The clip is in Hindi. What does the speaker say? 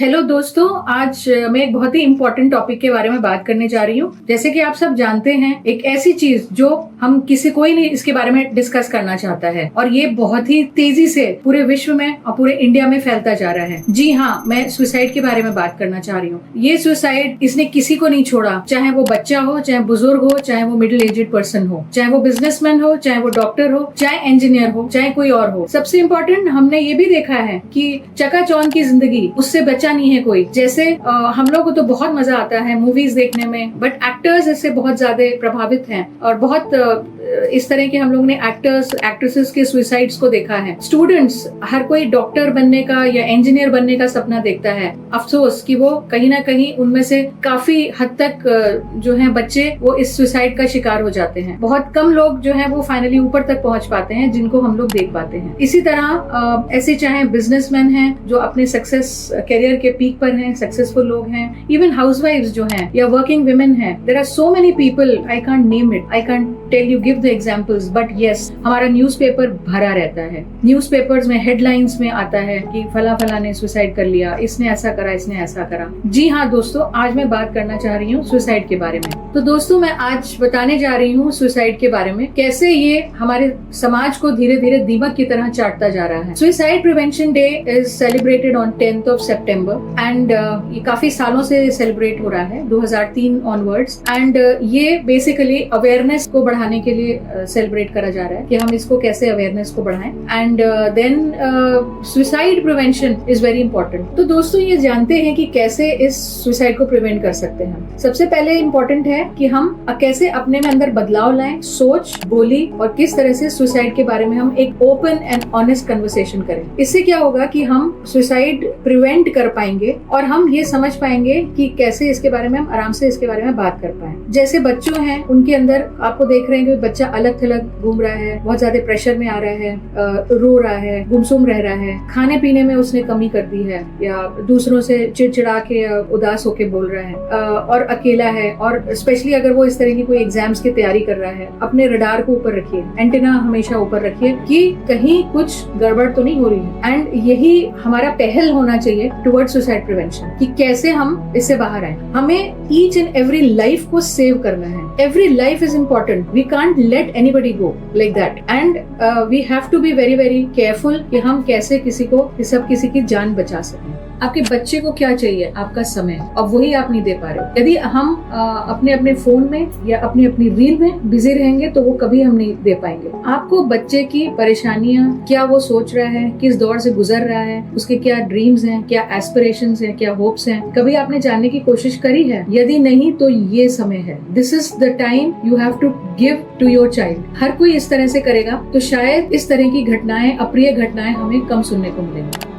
हेलो दोस्तों, आज मैं एक बहुत ही इम्पोर्टेंट टॉपिक के बारे में बात करने जा रही हूँ। जैसे कि आप सब जानते हैं, एक ऐसी चीज जो हम कोई नहीं इसके बारे में डिस्कस करना चाहता है और ये बहुत ही तेजी से पूरे विश्व में और पूरे इंडिया में फैलता जा रहा है। जी हाँ, मैं सुसाइड के बारे में बात करना चाह रही हूँ। ये सुसाइड इसने किसी को नहीं छोड़ा, चाहे वो बच्चा हो, चाहे बुजुर्ग हो, चाहे वो मिडिल एजेड पर्सन हो, चाहे वो बिजनेसमैन हो, चाहे वो डॉक्टर हो, चाहे इंजीनियर हो, चाहे कोई और हो। सबसे इम्पोर्टेंट हमने ये भी देखा है कि चकाचौंध की जिंदगी, उससे बच्चा नहीं है कोई। जैसे हम लोग को तो बहुत मजा आता है मूवीज देखने में, बट एक्टर्स इससे बहुत ज्यादा प्रभावित हैं और बहुत इस तरह के हम लोग ने एक्टर्स एक्ट्रेसेस के सुसाइड्स को देखा है। स्टूडेंट्स, हर कोई डॉक्टर बनने का या इंजीनियर बनने का सपना देखता है। अफसोस कि वो कहीं ना कहीं उनमें से काफी हद तक जो है बच्चे वो इस सुसाइड का शिकार हो जाते हैं। बहुत कम लोग जो है वो फाइनली ऊपर तक पहुंच पाते हैं, जिनको हम लोग देख पाते हैं। इसी तरह ऐसे चाहे बिजनेसमैन हैं जो अपने सक्सेस करियर के पीक पर हैं, सक्सेसफुल लोग हैं, इवन हाउसवाइफ्स जो हैं या वर्किंग विमेन हैं। There are so many people, I can't name it, I can't tell you give the examples, but yes, हमारा न्यूज़पेपर भरा रहता है। न्यूज़पेपर्स में हेडलाइंस में आता है कि फला फला ने सुसाइड कर लिया, इसने ऐसा करा, इसने ऐसा करा। जी हाँ दोस्तों, आज मैं बात करना चाह रही हूँ सुसाइड के बारे में। तो दोस्तों, मैं आज बताने जा रही हूँ सुसाइड के बारे में, कैसे ये हमारे समाज को धीरे धीरे दीमक की तरह चाटता जा रहा है। Suicide prevention day is celebrated on 10th of September and ये काफी सालों से सेलिब्रेट हो रहा है, 2003 ऑनवर्ड्स। एंड ये बेसिकली अवेयरनेस को बढ़ाने के लिए सेलिब्रेट करा जा रहा है कि हम इसको कैसे अवेयरनेस को बढ़ाएं। And then suicide prevention is very important. तो दोस्तों, ये जानते हैं कि कैसे इस सुसाइड को प्रिवेंट कर सकते हैं। सबसे पहले इम्पोर्टेंट है कि हम कैसे अपने में अंदर बदलाव लाएं, सोच, बोली और किस तरह से सुसाइड के बारे में हम एक ओपन एंड ऑनेस्ट कन्वर्सेशन करें। इससे क्या होगा कि हम सुसाइड प्रिवेंट कर पाएंगे और हम ये समझ पाएंगे कि कैसे इसके बारे में हम आराम से इसके बारे में बात कर पाएं। जैसे बच्चों हैं, उनके अंदर आपको देख रहे हैं कि बच्चा अलग थलग घूम रहा है, बहुत ज्यादा प्रेशर में आ रहा है, रो रहा है, गुमसुम रह रहा है, खाने पीने में उसने कमी कर दी है या दूसरों से चिड़चिड़ा के उदास होके बोल रहा है और अकेला है। और स्पेशली अगर वो इस तरह की कोई एग्जाम्स की तैयारी कर रहा है, अपने रडार को ऊपर रखिए, एंटेना हमेशा ऊपर रखिए कि कहीं कुछ गड़बड़ तो नहीं हो रही है। एंड यही हमारा पहल होना चाहिए टुवर्ड्स सुसाइड प्रिवेंशन कि कैसे हम इससे बाहर आए। हमें ईच एंड एवरी लाइफ को सेव करना है। Every life is important, we can't let anybody go like that and we have to be very very careful कि हम कैसे किसी की जान बचा सकें। आपके बच्चे को क्या चाहिए? आपका समय, और वही आप नहीं दे पा रहे हो। यदि हम अपने अपने फोन में या अपनी अपनी रील में बिजी रहेंगे तो वो कभी हम नहीं दे पाएंगे। आपको बच्चे की परेशानियां, क्या वो सोच रहा है, किस दौर से गुजर रहा है, उसके क्या ड्रीम्स हैं, क्या एस्पिरेशंस हैं, क्या होप्स हैं, कभी आपने जानने की कोशिश करी है? यदि नहीं तो ये समय है। This is the time you have to give to your child. हर कोई इस तरह से करेगा तो शायद इस तरह की घटनाएं, अप्रिय घटनाएं हमें कम सुनने को मिलेंगी।